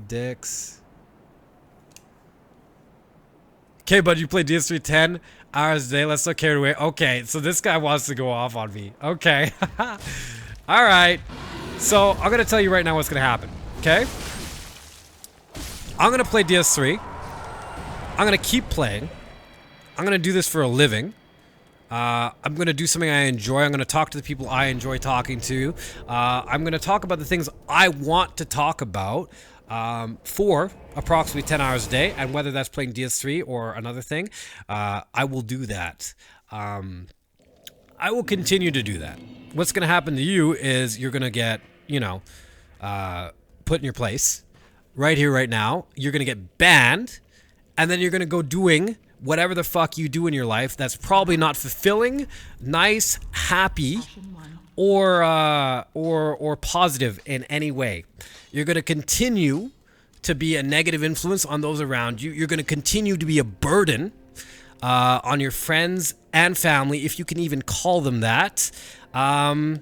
Dicks. Okay, bud, you play DS3 10 hours a day. Let's not carry it away. Okay, so this guy wants to go off on me. Okay. All right. So I'm going to tell you right now what's going to happen. Okay? I'm going to play DS3. I'm going to keep playing. I'm going to do this for a living. I'm going to do something I enjoy. I'm going to talk to the people I enjoy talking to. I'm going to talk about the things I want to talk about for approximately 10 hours a day. And whether that's playing DS3 or another thing, I will do that. I will continue to do that. What's going to happen to you is you're going to get, put in your place right here, right now. You're going to get banned. And then you're going to go doing whatever the fuck you do in your life that's probably not fulfilling, nice, happy, or positive in any way. You're going to continue to be a negative influence on those around you. You're going to continue to be a burden on your friends and family, if you can even call them that. And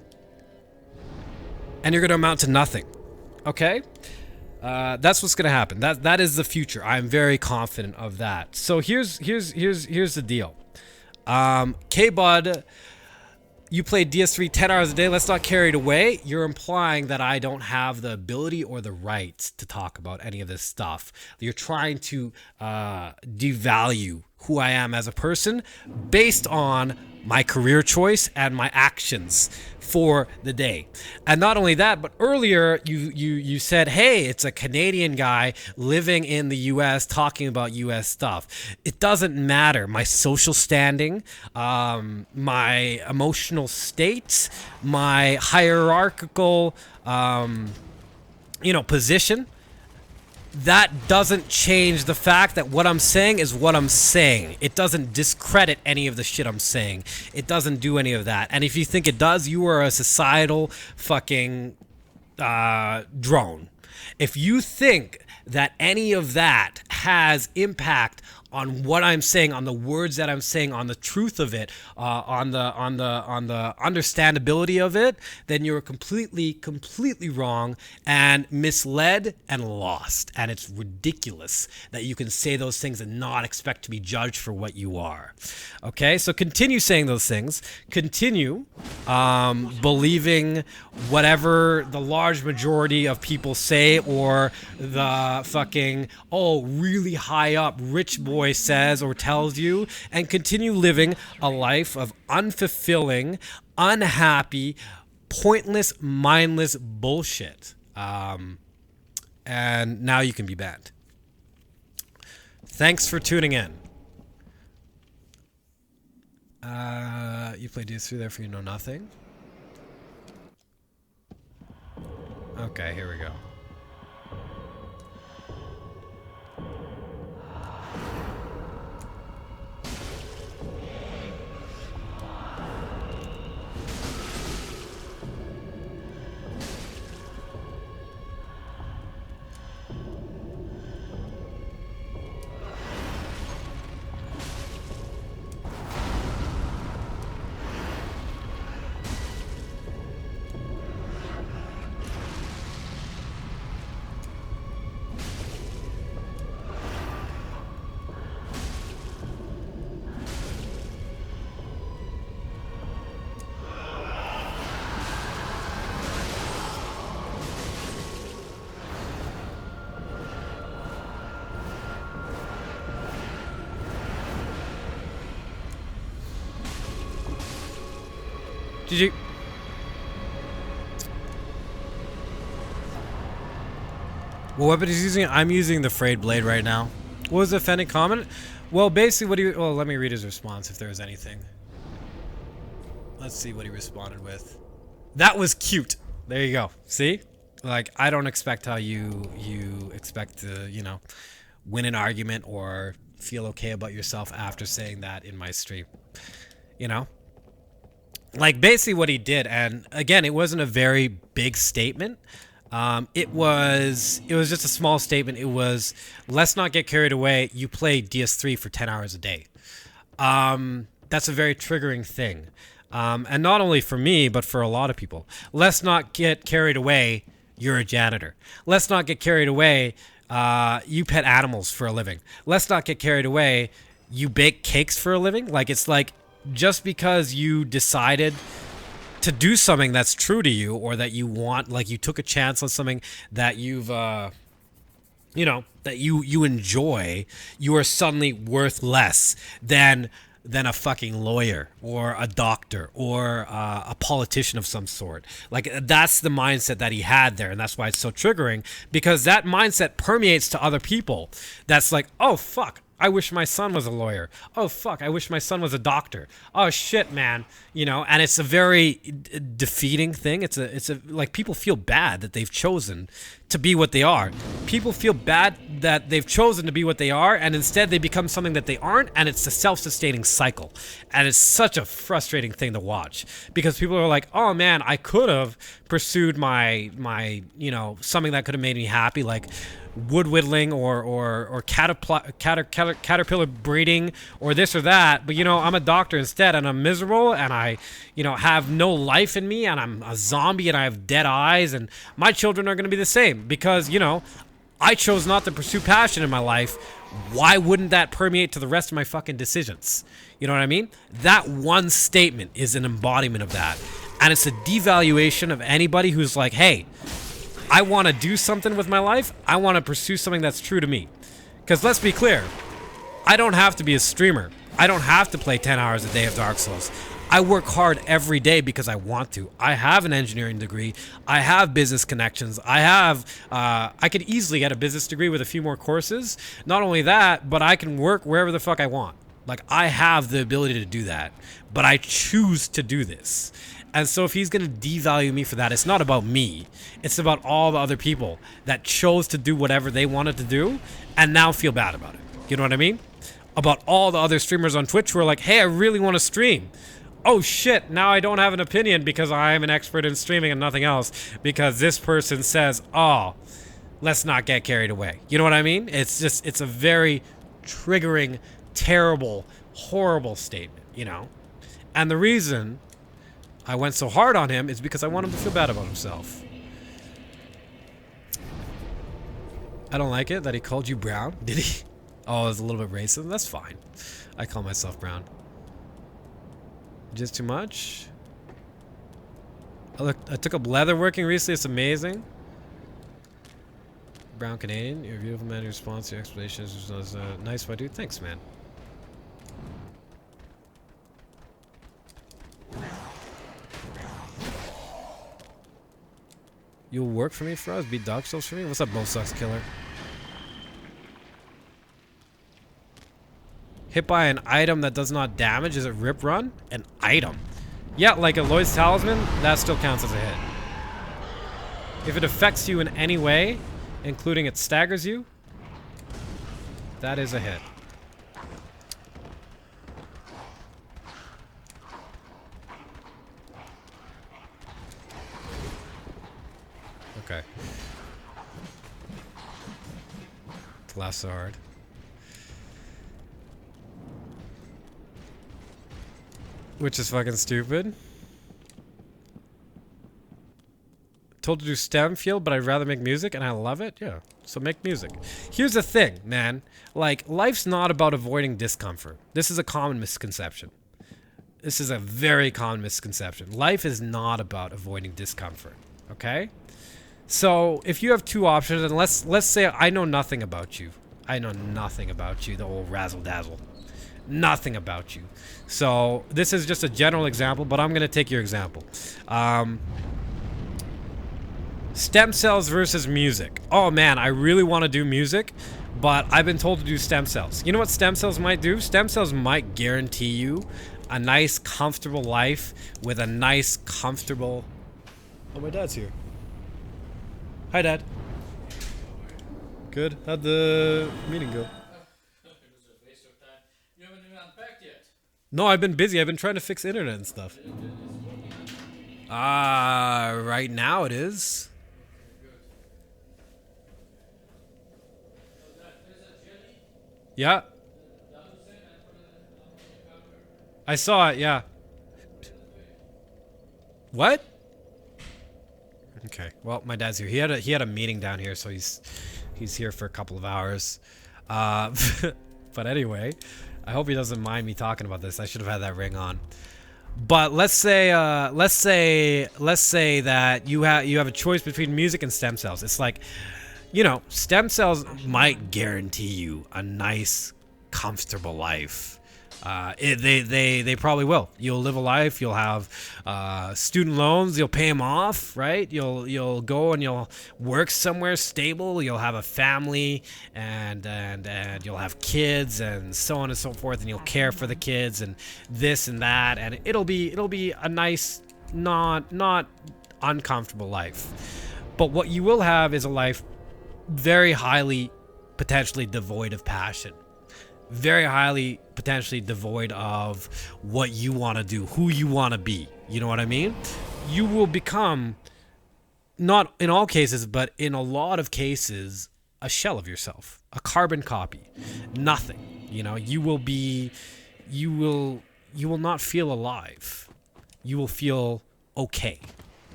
you're going to amount to nothing. Okay? That's what's gonna happen. That is the future. I'm very confident of that. So here's the deal. K-Bud, you play DS3 10 hours a day. Let's not carry it away. You're implying that I don't have the ability or the right to talk about any of this stuff. You're trying to devalue who I am as a person based on my career choice and my actions for the day. And not only that, but earlier you said, hey, it's a Canadian guy living in the US talking about US stuff. It doesn't matter. My social standing, my emotional state, my hierarchical position, that doesn't change the fact that what I'm saying is what I'm saying. It doesn't discredit any of the shit I'm saying. It doesn't do any of that. And if you think it does, you are a societal fucking drone. If you think that any of that has impact on what I'm saying, on the words that I'm saying, on the truth of it, on the understandability of it, then you're completely wrong and misled and lost. And it's ridiculous that you can say those things and not expect to be judged for what you are. Okay, so continue saying those things. Continue believing whatever the large majority of people say, or the fucking really high up rich boy says or tells you, and continue living a life of unfulfilling, unhappy, pointless, mindless bullshit. And now you can be banned. Thanks for tuning in. You play DS3, therefore you know nothing. Okay, here we go. GG. What weapon is he using? I'm using the frayed blade right now. What was the offending comment? Well, basically, let me read his response if there was anything. Let's see what he responded with. That was cute. There you go. See? Like, I don't expect how you expect to, win an argument or feel okay about yourself after saying that in my stream. Like, basically what he did, and again, it wasn't a very big statement. It was just a small statement. It was, let's not get carried away. You play DS3 for 10 hours a day. That's a very triggering thing. And not only for me, but for a lot of people. Let's not get carried away. You're a janitor. Let's not get carried away. You pet animals for a living. Let's not get carried away. You bake cakes for a living. Like, it's like, just because you decided to do something that's true to you, or that you want, like you took a chance on something that you've that you enjoy, you are suddenly worth less than a fucking lawyer or a doctor or a politician of some sort. Like, that's the mindset that he had there, and that's why it's so triggering, because that mindset permeates to other people. That's like, oh fuck, I wish my son was a lawyer. Oh fuck, I wish my son was a doctor. Oh shit, man. And it's a very defeating thing. It's a like, people feel bad that they've chosen to be what they are. People feel bad that they've chosen to be what they are, and instead they become something that they aren't, and it's a self-sustaining cycle. And it's such a frustrating thing to watch, because people are like, oh man, I could have pursued my something that could have made me happy, like wood whittling or caterpillar breeding or this or that, but I'm a doctor instead, and I'm miserable, and I have no life in me, and I'm a zombie, and I have dead eyes, and my children are going to be the same, because I chose not to pursue passion in my life. Why wouldn't that permeate to the rest of my fucking decisions? You know what I mean? That one statement is an embodiment of that, and it's a devaluation of anybody who's like, hey, I want to do something with my life. I want to pursue something that's true to me. Because let's be clear, I don't have to be a streamer. I don't have to play 10 hours a day of Dark Souls. I work hard every day because I want to. I have an engineering degree. I have business connections. I could easily get a business degree with a few more courses. Not only that, but I can work wherever the fuck I want. Like, I have the ability to do that, but I choose to do this. And so if he's going to devalue me for that, it's not about me. It's about all the other people that chose to do whatever they wanted to do and now feel bad about it. You know what I mean? About all the other streamers on Twitch who are like, hey, I really want to stream. Oh shit, now I don't have an opinion because I am an expert in streaming and nothing else, because this person says, oh, let's not get carried away. You know what I mean? It's a very triggering, terrible, horrible statement, And the reason I went so hard on him is because I want him to feel bad about himself. I don't like it that he called you brown. Did he? Oh, it was a little bit racist. That's fine. I call myself brown. Just too much? I took up leatherworking recently. It's amazing. Brown Canadian. You're a beautiful man. Your response, your explanations was nice, my dude. Thanks, man. You'll work for me, for us? Beat Dark Souls for me? What's up, Both Sucks Killer? Hit by an item that does not damage? Is it Rip Run? An item? Yeah, like a Lloyd's Talisman, that still counts as a hit. If it affects you in any way, including it staggers you, that is a hit. Okay. It's laugh so hard. Which is fucking stupid. Told to do STEM field, but I'd rather make music, and I love it. Yeah, so make music. Here's the thing, man. Like, life's not about avoiding discomfort. This is a common misconception. This is a very common misconception. Life is not about avoiding discomfort. Okay? So if you have two options, and let's say I know nothing about you. I know nothing about you, the old razzle dazzle. Nothing about you. So this is just a general example, but I'm gonna take your example. Stem cells versus music. Oh man, I really want to do music, but I've been told to do stem cells. You know what stem cells might do? Stem cells might guarantee you a nice, comfortable life with a nice, comfortable... Oh, my dad's here. Hi, Dad. Good. How'd the meeting go? No, I've been busy. I've been trying to fix internet and stuff. Right now it is. Yeah. I saw it, yeah. What? Okay. Well, my dad's here. He had a meeting down here, so he's here for a couple of hours. Uh, but anyway, I hope he doesn't mind me talking about this. I should have had that ring on. But let's say that you have a choice between music and stem cells. It's like, stem cells might guarantee you a nice, comfortable life. They probably will. You'll live a life. You'll have student loans. You'll pay them off, right? You'll go and you'll work somewhere stable. You'll have a family, and you'll have kids, and so on and so forth. And you'll care for the kids, and this and that, and it'll be a nice, not uncomfortable life. But what you will have is a life very highly, potentially devoid of passion. Very highly potentially devoid of what you want to do, who you want to be. You know what I mean? You will become, not in all cases, but in a lot of cases, a shell of yourself, a carbon copy, nothing. You will not feel alive. You will feel okay.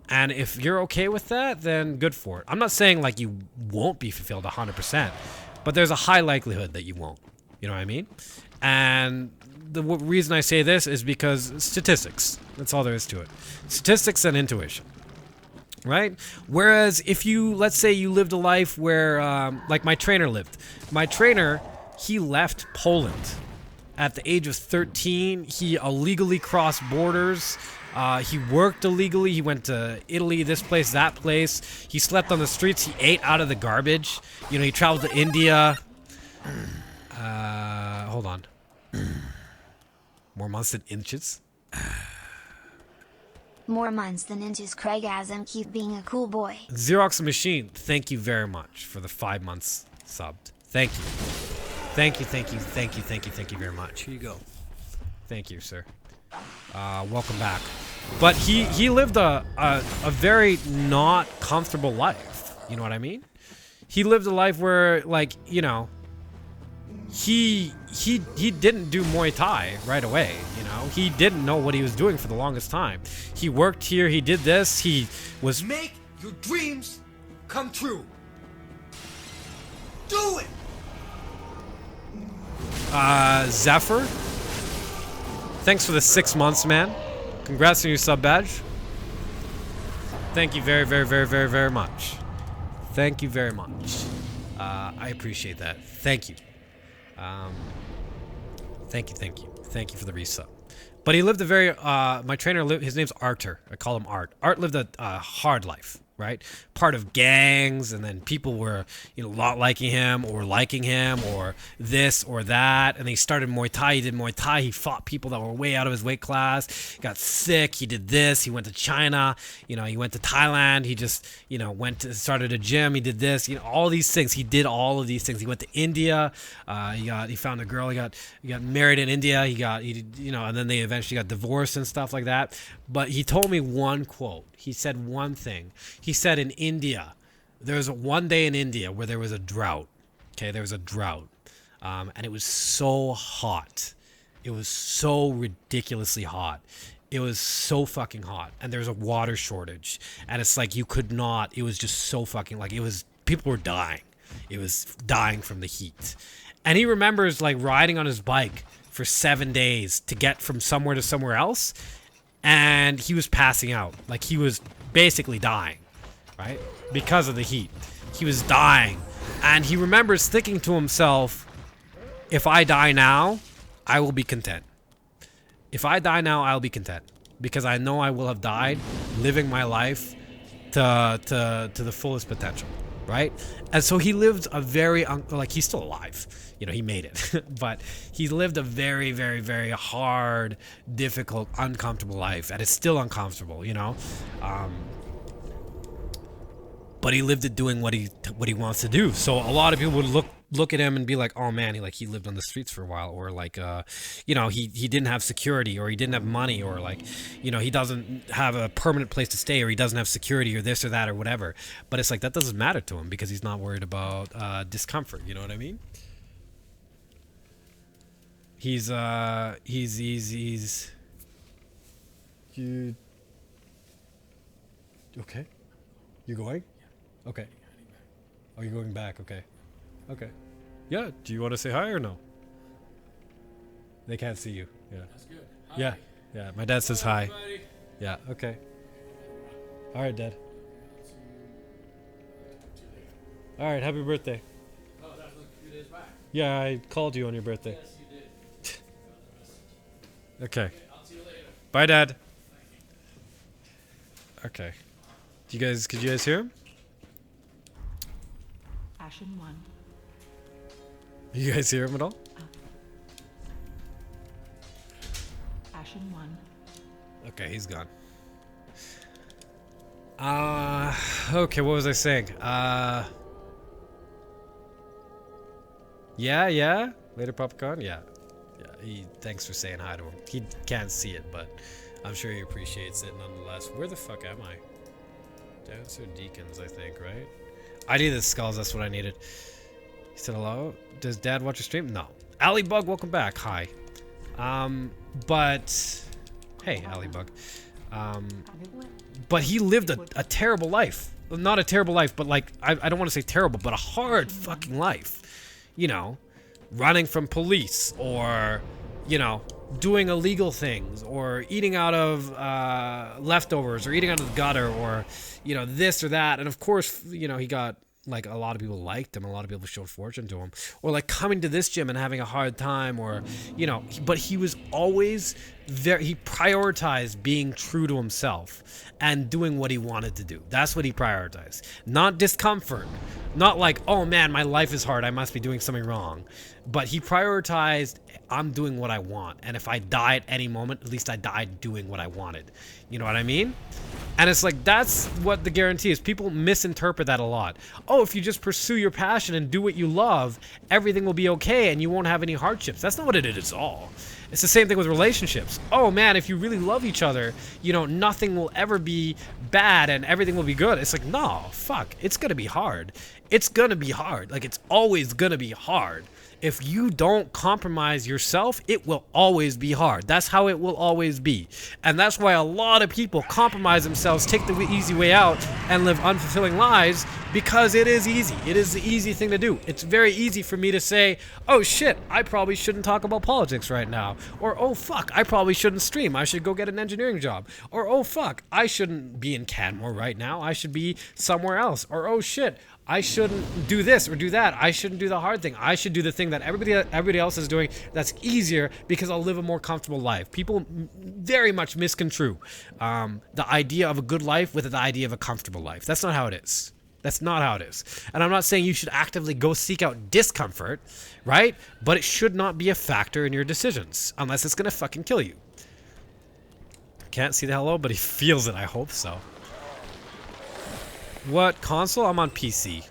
And if you're okay with that, then good for it. I'm not saying like you won't be fulfilled 100%. But there's a high likelihood that you won't. You know what I mean? And the reason I say this is because statistics. That's all there is to it. Statistics and intuition. Right? Whereas if let's say you lived a life where, like my trainer lived. My trainer, he left Poland. At the age of 13, he illegally crossed borders. He worked illegally. He went to Italy, this place, that place. He slept on the streets. He ate out of the garbage. He traveled to India. Hold on. More months than inches? More months than inches, Craigasm. Keep being a cool boy. Xerox Machine, thank you very much for the 5 months subbed. Thank you. Thank you very much. Here you go. Thank you, sir. Welcome back. But he lived a very not comfortable life. You know what I mean? He lived a life where, like, he didn't do Muay Thai right away. He didn't know what he was doing for the longest time. He worked here. He did this. He was make your dreams come true. Do it. Zephyr. Thanks for the 6 months, man. Congrats on your sub badge. Thank you very much. Thank you very much. I appreciate that. Thank you. Thank you for the resub. But he lived a very, my trainer lived, his name's Artur. I call him Art. Art lived a hard life. Right? Part of gangs, and then people were, not liking him or this or that. And he started Muay Thai. He did Muay Thai. He fought people that were way out of his weight class. Got sick. He did this. He went to China. He went to Thailand. He just, started a gym. He did this. All these things. He did all of these things. He went to India. He found a girl. He got married in India. And then they eventually got divorced and stuff like that. But he told me one quote. He said one thing. He said in India, there was one day in India where there was a drought. Okay, there was a drought. And it was so hot. It was so ridiculously hot. It was so fucking hot. And there was a water shortage. And it's like you could not, it was just so fucking, like, people were dying. It was dying from the heat. And he remembers, like, riding on his bike for 7 days to get from somewhere to somewhere else. And he was passing out. Like, he was basically dying, right? Because of the heat. He was dying. And he remembers thinking to himself, if I die now, I will be content. If I die now, I'll be content. Because I know I will have died living my life to the fullest potential, right? And so he lived a very, he's still alive. He made it. But he lived a very, very, very hard, difficult, uncomfortable life. And it's still uncomfortable, but he lived it doing what he wants to do. So a lot of people would look at him and be like, oh man, he lived on the streets for a while, or he didn't have security, or he didn't have money, or he doesn't have a permanent place to stay, or he doesn't have security, or this or that or whatever. But it's like, that doesn't matter to him because he's not worried about discomfort. You know what I mean? He's you okay? You going? Okay. Oh, you're going back. Okay. Okay. Yeah. Do you want to say hi or no? They can't see you. Yeah. That's good. Yeah. Yeah. My dad says hi. Yeah. Okay. All right, Dad. All right. Happy birthday. Oh, that was a few days back. Yeah, I called you on your birthday. Yes, you did. Okay. I'll see you later. Bye, Dad. Okay. Could you guys hear him? Ashen 1. You guys hear him at all? Ashen 1. Okay, he's gone. Okay, what was I saying? Yeah? Later, Popcorn? Yeah. Thanks for saying hi to him. He can't see it, but I'm sure he appreciates it nonetheless. Where the fuck am I? Dancer Deacons, I think, right? I needed the skulls, that's what I needed. He said hello. Does Dad watch your stream? No. Allybug, welcome back. Hi. But hey, Allybug. But he lived a terrible life. Not a terrible life, but like I don't want to say terrible, but a hard fucking life. You know, running from police, or you know, doing illegal things, or eating out of leftovers, or eating out of the gutter, or you know, this or that. And of course, you know, he got like a lot of people liked him, a lot of people showed fortune to him, or like coming to this gym and having a hard time, or you know, but he was always he prioritized being true to himself and doing what he wanted to do. That's what he prioritized, not discomfort, not like, oh man, my life is hard, I must be doing something wrong, but he prioritized, I'm doing what I want, and if I die at any moment, at least I died doing what I wanted. You know what I mean? And it's like, that's what the guarantee is. People misinterpret that a lot. Oh, if you just pursue your passion and do what you love, everything will be okay and you won't have any hardships. That's not what it is at all. It's the same thing with relationships. Oh man, if you really love each other, you know, nothing will ever be bad and everything will be good. It's like, no, fuck, it's gonna be hard. It's gonna be hard. Like, it's always gonna be hard. If you don't compromise yourself, it will always be hard. That's how it will always be. And that's why a lot of people compromise themselves, take the easy way out, and live unfulfilling lives, because it is easy. It is the easy thing to do. It's very easy for me to say, oh shit, I probably shouldn't talk about politics right now. Or, oh fuck, I probably shouldn't stream. I should go get an engineering job. Or, oh fuck, I shouldn't be in Canmore right now. I should be somewhere else. Or, oh shit, I shouldn't do this or do that. I shouldn't do the hard thing. I should do the thing that everybody else is doing that's easier, because I'll live a more comfortable life. People very much misconstrue the idea of a good life with the idea of a comfortable life. That's not how it is. That's not how it is. And I'm not saying you should actively go seek out discomfort, right? But it should not be a factor in your decisions, unless it's gonna fucking kill you. Can't see the hello, but he feels it. I hope so. What console? I'm on PC.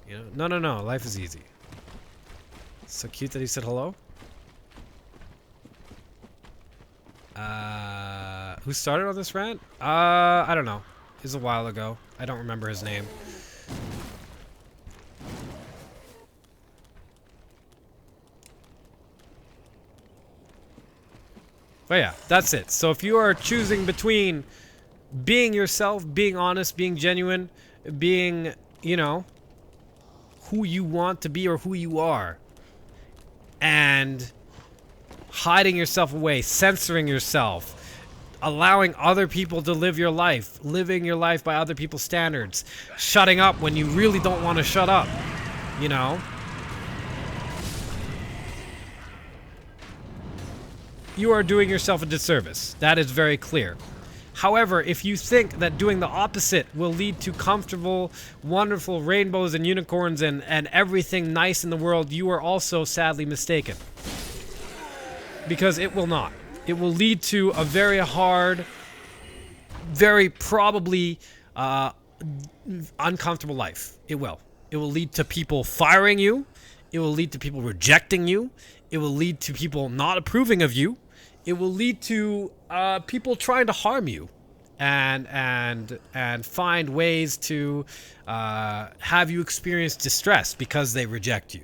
You know? No. Life is easy. So cute that he said hello. Who started on this rant? I don't know. It was a while ago. I don't remember his name. But yeah, that's it. So if you are choosing between being yourself, being honest, being genuine, being, you know, who you want to be or who you are, and hiding yourself away, censoring yourself, allowing other people to live your life, living your life by other people's standards, shutting up when you really don't want to shut up, you know, you are doing yourself a disservice. That is very clear. However, if you think that doing the opposite will lead to comfortable, wonderful rainbows and unicorns and everything nice in the world, you are also sadly mistaken. Because it will not. It will lead to a very hard, very probably uncomfortable life. It will. It will lead to people firing you. It will lead to people rejecting you. It will lead to people not approving of you. It will lead to people trying to harm you, and find ways to have you experience distress because they reject you.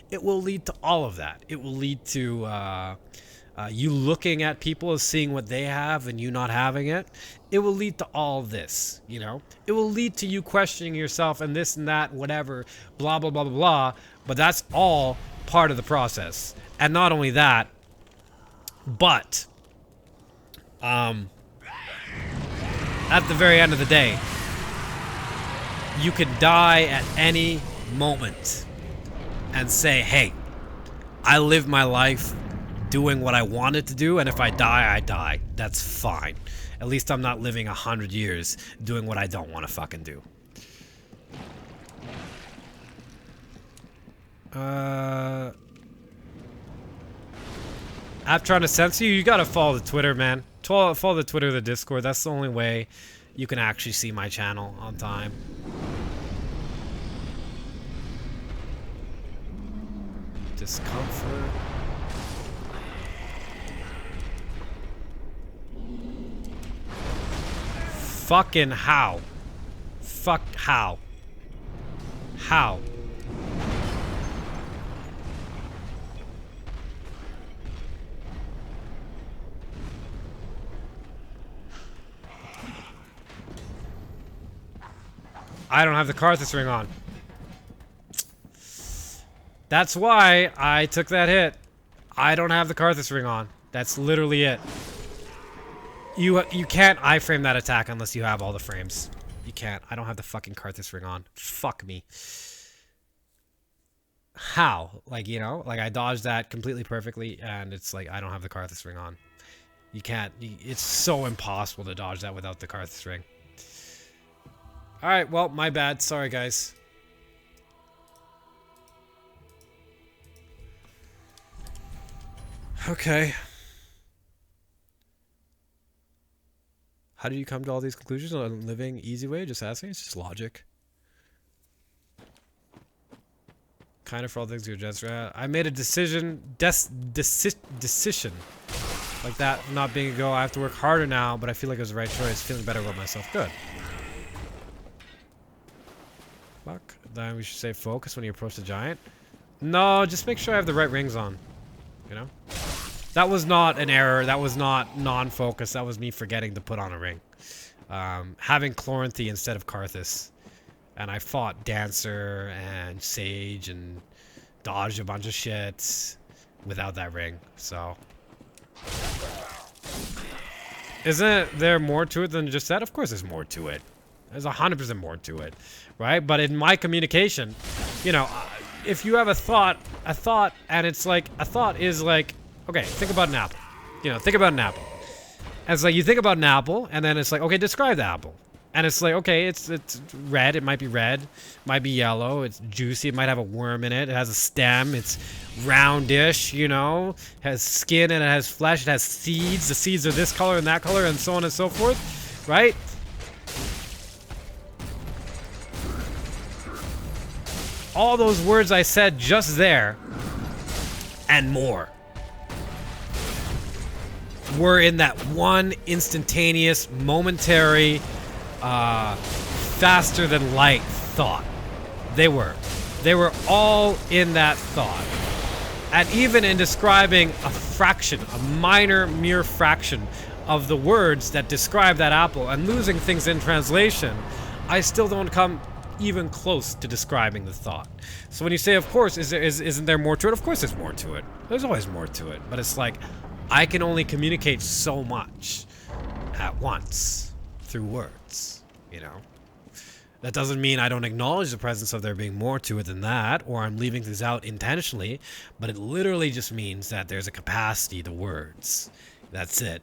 It will lead to all of that. It will lead to you looking at people as seeing what they have and you not having it, it will lead to all this, you know? It will lead to you questioning yourself and this and that, whatever, blah, blah, blah, blah, blah. But that's all part of the process. And not only that, but at the very end of the day, you could die at any moment and say, hey, I live my life doing what I wanted to do, and if I die, I die. That's fine. At least I'm not living 100 years doing what I don't want to fucking do. App trying to censor you? You gotta follow the Twitter, man. Follow the Twitter or the Discord. That's the only way you can actually see my channel on time. Discomfort. Fucking how? Fuck how? How? I don't have the Karthus ring on. That's why I took that hit. I don't have the Karthus ring on. That's literally it. You can't iframe that attack unless you have all the frames. You can't. I don't have the fucking Karthus ring on. Fuck me. How? Like, you know, like I dodged that completely perfectly and it's like I don't have the Karthus ring on. You can't. It's so impossible to dodge that without the Karthus ring. Alright, well, my bad. Sorry, guys. Okay. How do you come to all these conclusions on living easy way? Just asking. It's just logic. Kind of for all things you're just. I made a decision. Decision. Like that not being a go. I have to work harder now, but I feel like it was the right choice. Feeling better about myself. Good. Fuck. Then we should say focus when you approach the giant. No, just make sure I have the right rings on. You know? That was not an error. That was not non-focus. That was me forgetting to put on a ring. Having Chloranthy instead of Karthus. And I fought Dancer and Sage and dodged a bunch of shit without that ring. So. Isn't there more to it than just that? Of course there's more to it. There's 100% more to it. Right? But in my communication, you know, if you have a thought, and it's like, a thought is like, okay, think about an apple. You know, think about an apple. And it's like, you think about an apple, and then it's like, okay, describe the apple. And it's like, okay, it's red, it might be red, might be yellow, it's juicy, it might have a worm in it, it has a stem, it's roundish, you know, has skin and it has flesh, it has seeds, the seeds are this color and that color, and so on and so forth, right? All those words I said just there, and more, were in that one instantaneous, momentary, faster than light thought. They were all in that thought. And even in describing a fraction, a minor, mere fraction of the words that describe that apple and losing things in translation, I still don't come even close to describing the thought. So when you say, of course, isn't there more to it? Of course there's more to it. There's always more to it. But it's like, I can only communicate so much at once through words, you know? That doesn't mean I don't acknowledge the presence of there being more to it than that, or I'm leaving things out intentionally, but it literally just means that there's a capacity to words. That's it.